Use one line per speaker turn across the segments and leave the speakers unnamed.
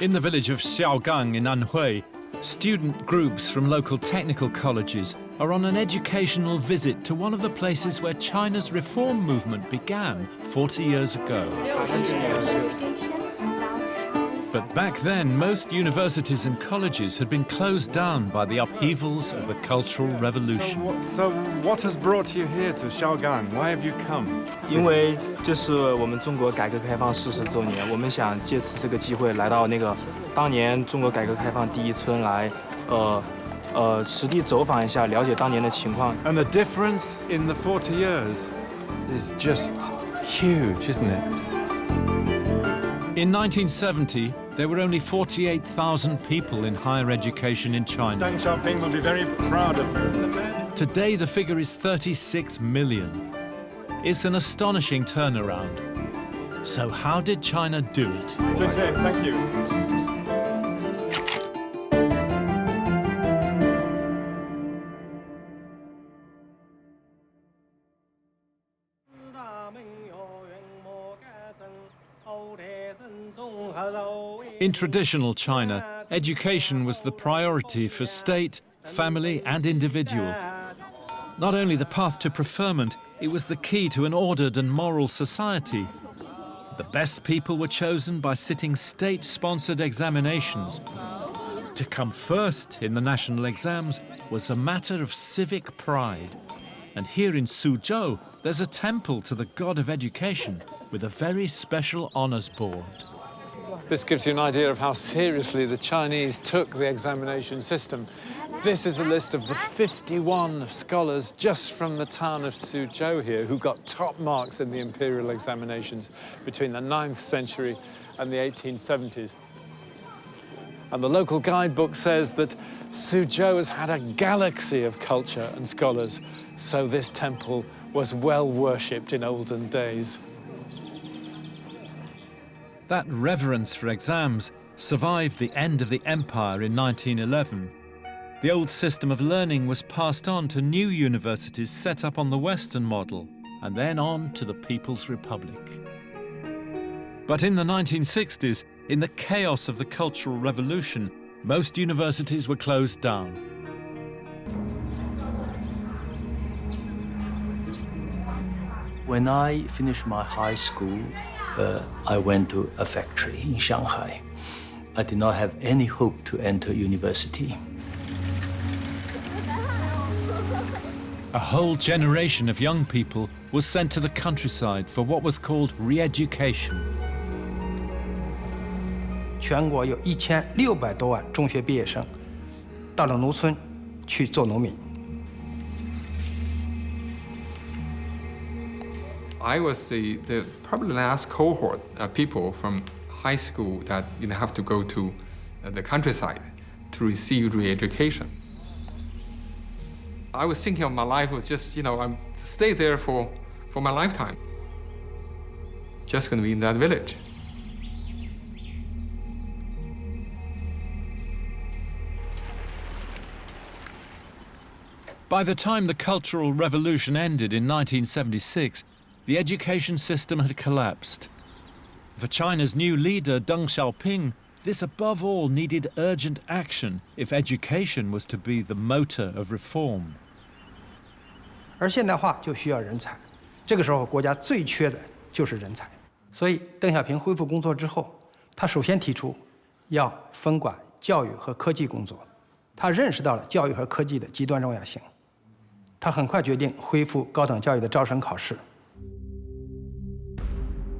In the village of Xiaogang in Anhui, student groups from local technical colleges are on an educational visit to one of the places where China's reform movement began 40 years ago. But back then, most universities and colleges had been closed down by the upheavals of the Cultural Revolution.
So what has brought you here to Xiaogang? Why have you come?
因为这是我们中国改革开放40周年，我们想借此这个机会来到那个当年中国改革开放第一村来，实地走访一下，了解当年的情况。
And the difference in the 40 years is just huge, isn't it?
In 1970, there were only 48,000 people in higher education in China.
Deng Xiaoping will be very proud of you.
Today, the figure is 36 million. It's an astonishing turnaround. So how did China do it?
Thank you.
In traditional China, education was the priority for state, family, and individual. Not only the path to preferment, it was the key to an ordered and moral society. The best people were chosen by sitting state-sponsored examinations. To come first in the national exams was a matter of civic pride. And here in Suzhou, there's a temple to the god of education with a very special honors board.
This gives you an idea of how seriously the Chinese took the examination system. This is a list of the 51 scholars just from the town of Suzhou here who got top marks in the imperial examinations between the 9th century and the 1870s. And the local guidebook says that Suzhou has had a galaxy of culture and scholars, so this temple was well worshipped in olden days.
That reverence for exams survived the end of the empire in 1911. The old system of learning was passed on to new universities set up on the Western model, and then on to the People's Republic. But in the 1960s, in the chaos of the Cultural Revolution, most universities were closed down.
When I finished my high school, I went to a factory in Shanghai. I did not have any hope to enter university.
A whole generation of young people was sent to the countryside for what was called re-education.
全国有1600多万中学毕业生到了农村去做农民。
I was the probably last cohort of people from high school that have to go to the countryside to receive re-education. I was thinking of my life was just, I'm stay there for my lifetime. Just going to be in that village.
By the time the Cultural Revolution ended in 1976, the education system had collapsed. For China's new leader, Deng Xiaoping, this above all needed urgent action if education was to be the motor of reform.
而现代化就需要人才，这个时候国家最缺的就是人才。所以邓小平恢复工作之后，他首先提出要分管教育和科技工作。他认识到了教育和科技的极端重要性，他很快决定恢复高等教育的招生考试。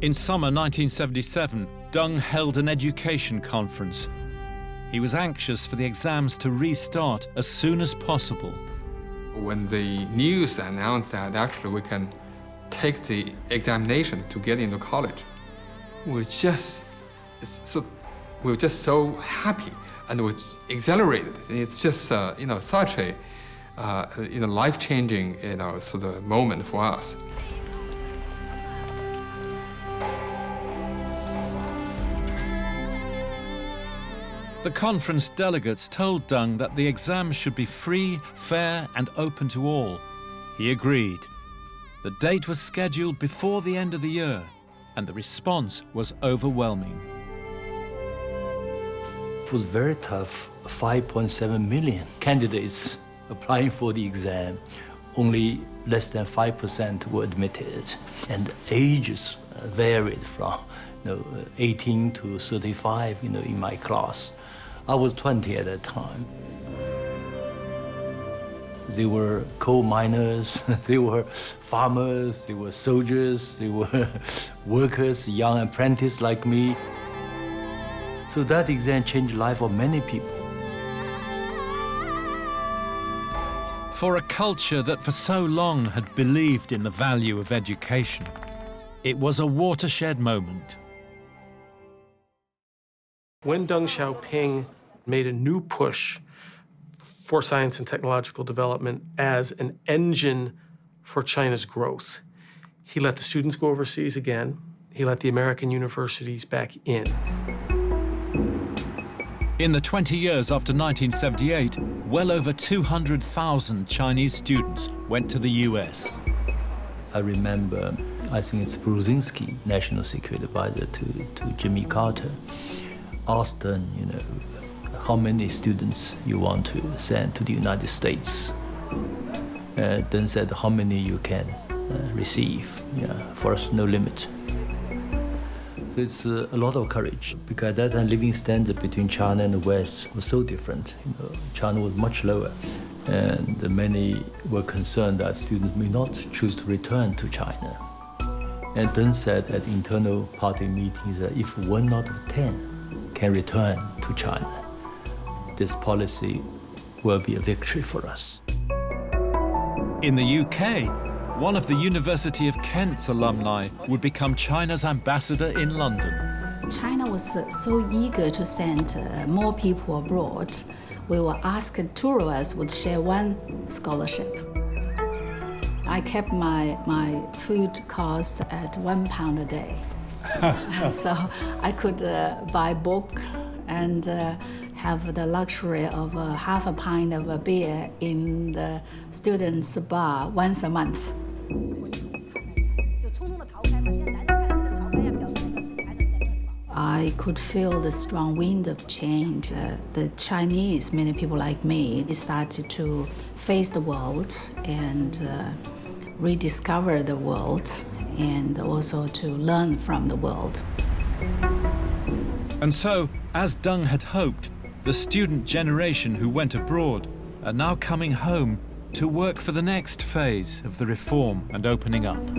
In summer 1977, Deng held an education conference. He was anxious for the exams to restart as soon as possible.
When the news announced that actually we can take the examination to get into college, we were just so happy and was exhilarated. It's just such a life-changing sort of moment for us.
The conference delegates told Deng that the exams should be free, fair, and open to all. He agreed. The date was scheduled before the end of the year, and the response was overwhelming.
It was very tough. 5.7 million candidates applying for the exam. Only less than 5% were admitted. And ages varied from 18 to 35 in my class. I was 20 at that time. They were coal miners, they were farmers, they were soldiers, they were workers, young apprentices like me. So that exam changed the life of many people.
For a culture that for so long had believed in the value of education, it was a watershed moment.
When Deng Xiaoping made a new push for science and technological development as an engine for China's growth, he let the students go overseas again. He let the American universities back in.
In the 20 years after 1978, well over 200,000 Chinese students went to the US.
I remember, I think it's Brzezinski, National Security Advisor to Jimmy Carter, asked them, how many students you want to send to the United States. Then said, how many you can receive. For us, no limit. So it's a lot of courage, because at that time, living standard between China and the West was so different. China was much lower, and many were concerned that students may not choose to return to China. And Deng said at internal party meetings that if 1 out of 10 can return to China, this policy will be a victory for us.
In the UK, one of the University of Kent's alumni would become China's ambassador in London.
China was so eager to send more people abroad. We were asked, two of us would share one scholarship. I kept my food cost at £1 a day. So I could buy a book and have the luxury of half a pint of a beer in the students' bar once a month. I could feel the strong wind of change. The Chinese, many people like me, started to face the world and rediscover the world, and also to learn from the world.
And so, as Deng had hoped, the student generation who went abroad are now coming home to work for the next phase of the reform and opening up.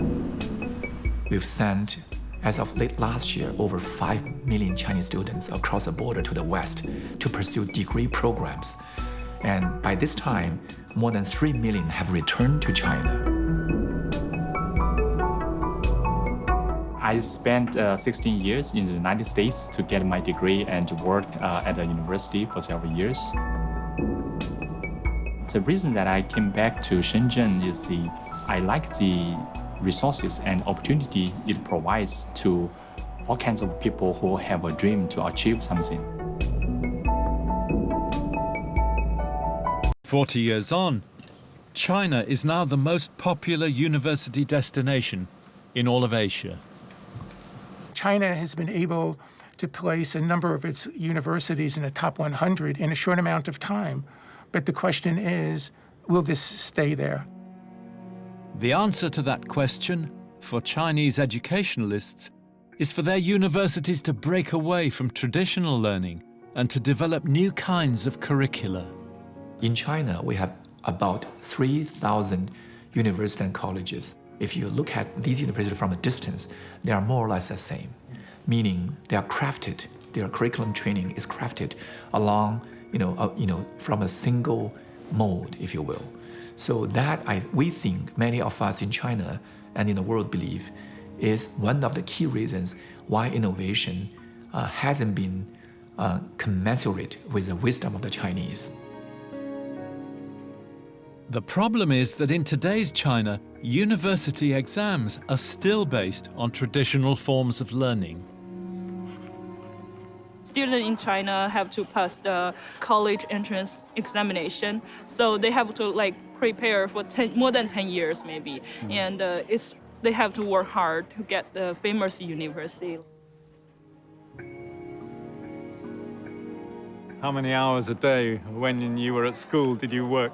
We've sent, as of late last year, over 5 million Chinese students across the border to the West to pursue degree programs. And by this time, more than 3 million have returned to China.
I spent 16 years in the United States to get my degree and work at a university for several years. The reason that I came back to Shenzhen is I like the resources and opportunity it provides to all kinds of people who have a dream to achieve something.
40 years on, China is now the most popular university destination in all of Asia.
China has been able to place a number of its universities in the top 100 in a short amount of time. But the question is, will this stay there?
The answer to that question for Chinese educationalists is for their universities to break away from traditional learning and to develop new kinds of curricula.
In China, we have about 3,000 universities and colleges. If you look at these universities from a distance, they are more or less the same, meaning they are crafted, their curriculum training is crafted along, from a single mold, if you will. So that we think many of us in China and in the world believe is one of the key reasons why innovation hasn't been commensurate with the wisdom of the Chinese.
The problem is that in today's China, university exams are still based on traditional forms of learning.
Students in China have to pass the college entrance examination, so they have to prepare for more than 10 years maybe, and they have to work hard to get the famous university.
How many hours a day when you were at school did you work?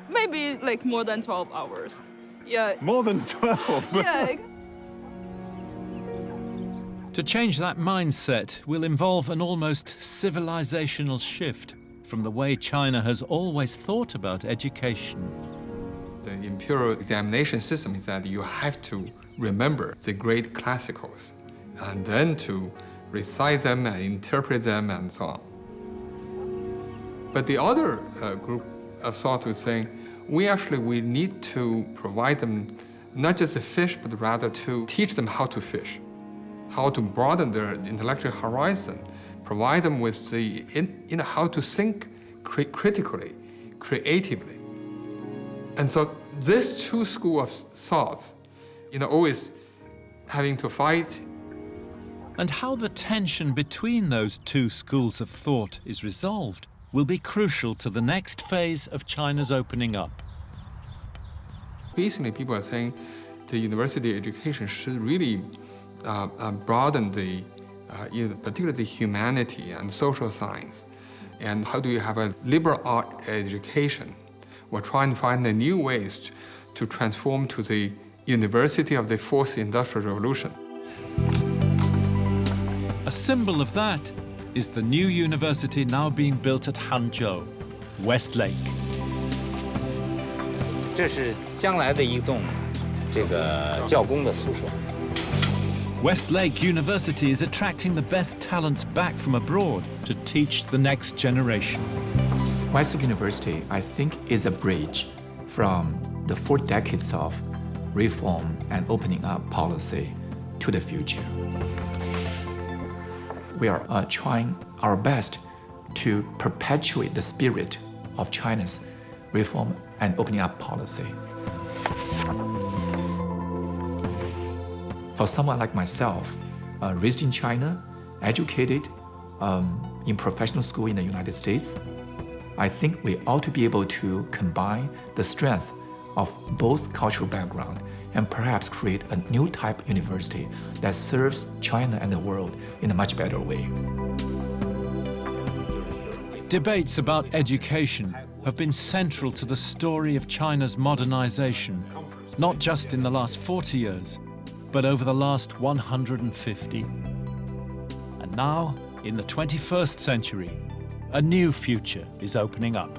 Maybe like more than 12 hours. Yeah.
More than 12?
Yeah.
To change that mindset will involve an almost civilizational shift from the way China has always thought about education.
The imperial examination system is that you have to remember the great classicals and then to recite them and interpret them and so on. But the other group of thought was saying, we need to provide them not just a fish, but rather to teach them how to fish, how to broaden their intellectual horizon, provide them with the, how to think critically, creatively. And so these two schools of thoughts, always having to fight.
And how the tension between those two schools of thought is resolved will be crucial to the next phase of China's opening up.
Recently, people are saying the university education should really broaden particularly the humanity and social science. And how do you have a liberal art education? We're trying to find new ways to transform to the university of the fourth industrial revolution.
A symbol of that is the new university now being built at Hangzhou, Westlake.
这是将来的一栋教工的宿舍。
Westlake University is attracting the best talents back from abroad to teach the next generation.
Westlake University, I think, is a bridge from the 4 decades of reform and opening up policy to the future. We are trying our best to perpetuate the spirit of China's reform and opening up policy. For someone like myself, raised in China, educated in professional school in the United States, I think we ought to be able to combine the strength of both cultural background and perhaps create a new type of university that serves China and the world in a much better way.
Debates about education have been central to the story of China's modernization, not just in the last 40 years, but over the last 150. And now, in the 21st century, a new future is opening up.